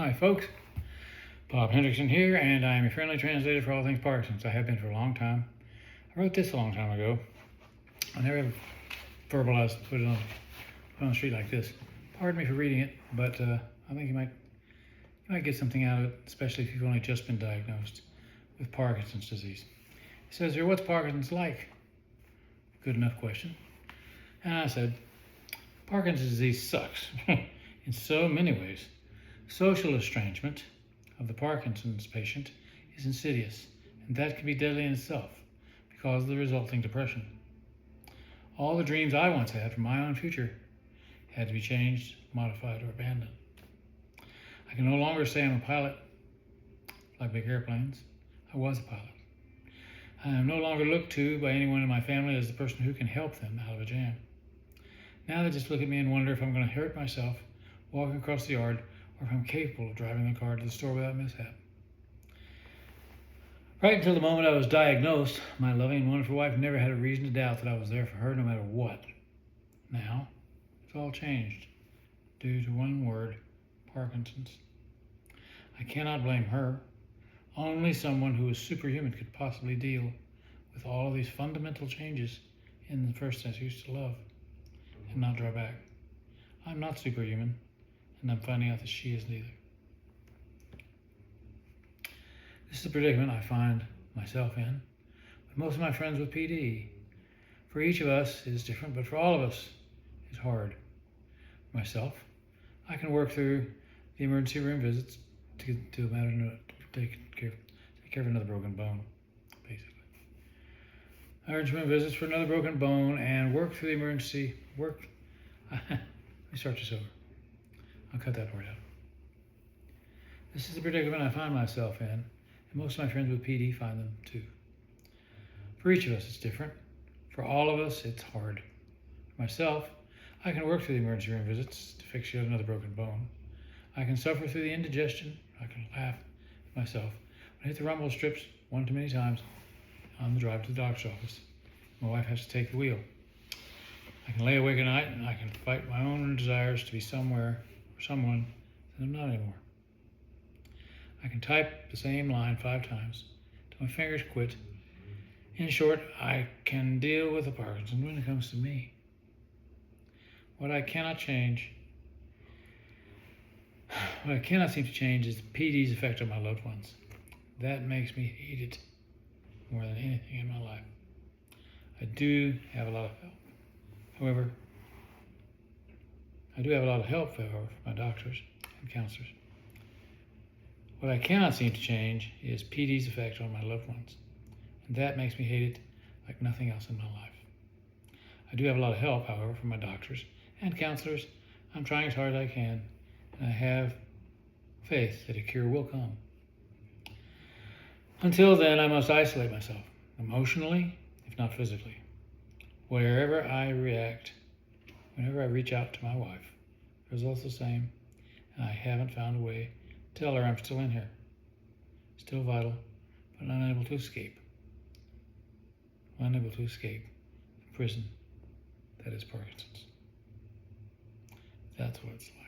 Hi folks, Bob Hendrickson here, and I am your friendly translator for all things Parkinson's. I have been for a long time. I wrote this a long time ago. I never verbalized, put it on the street like this. Pardon me for reading it, but I think you might get something out of it, especially if you've only just been diagnosed with Parkinson's disease. It says here, what's Parkinson's like? Good enough question. And I said, Parkinson's disease sucks in so many ways. Social estrangement of the Parkinson's patient is insidious, and that can be deadly in itself because of the resulting depression. All the dreams I once had for my own future had to be changed, modified, or abandoned. I can no longer say I'm a pilot like big airplanes. I was a pilot. I am no longer looked to by anyone in my family as the person who can help them out of a jam. Now they just look at me and wonder if I'm going to hurt myself walking across the yard, or if I'm capable of driving the car to the store without mishap. Right until the moment I was diagnosed, my loving and wonderful wife never had a reason to doubt that I was there for her no matter what. Now, it's all changed due to one word, Parkinson's. I cannot blame her. Only someone who is superhuman could possibly deal with all of these fundamental changes in the person I used to love and not draw back. I'm not superhuman, and I'm finding out that she isn't either. This is the predicament I find myself in with most of my friends with PD. For each of us it is different, but for all of us it's hard. For myself, I can work through the emergency room visits to take care of another broken bone, basically. Emergency room visits for another broken bone and work through the emergency. Let me start this over. I'll cut that part out. This is the predicament I find myself in, and most of my friends with PD find them too. For each of us, it's different. For all of us, it's hard. For myself, I can work through the emergency room visits to fix yet another broken bone. I can suffer through the indigestion. I can laugh at myself when I hit the rumble strips one too many times on the drive to the doctor's office. My wife has to take the wheel. I can lay awake at night, and I can fight my own desires to be somewhere or someone that I'm not anymore. I can type the same line 5 times till my fingers quit. In short, I can deal with the Parkinson's when it comes to me. What I cannot seem to change is the PD's effect on my loved ones. That makes me hate it more than anything in my life. I do have a lot of help. However, from my doctors and counselors. What I cannot seem to change is PD's effect on my loved ones, and that makes me hate it like nothing else in my life. I do have a lot of help, however, from my doctors and counselors. I'm trying as hard as I can, and I have faith that a cure will come. Until then, I must isolate myself, emotionally, if not physically. Wherever I react, whenever I reach out to my wife, the result's the same, and I haven't found a way to tell her I'm still in here, still vital, but unable to escape. Unable to escape the prison that is Parkinson's. That's what it's like.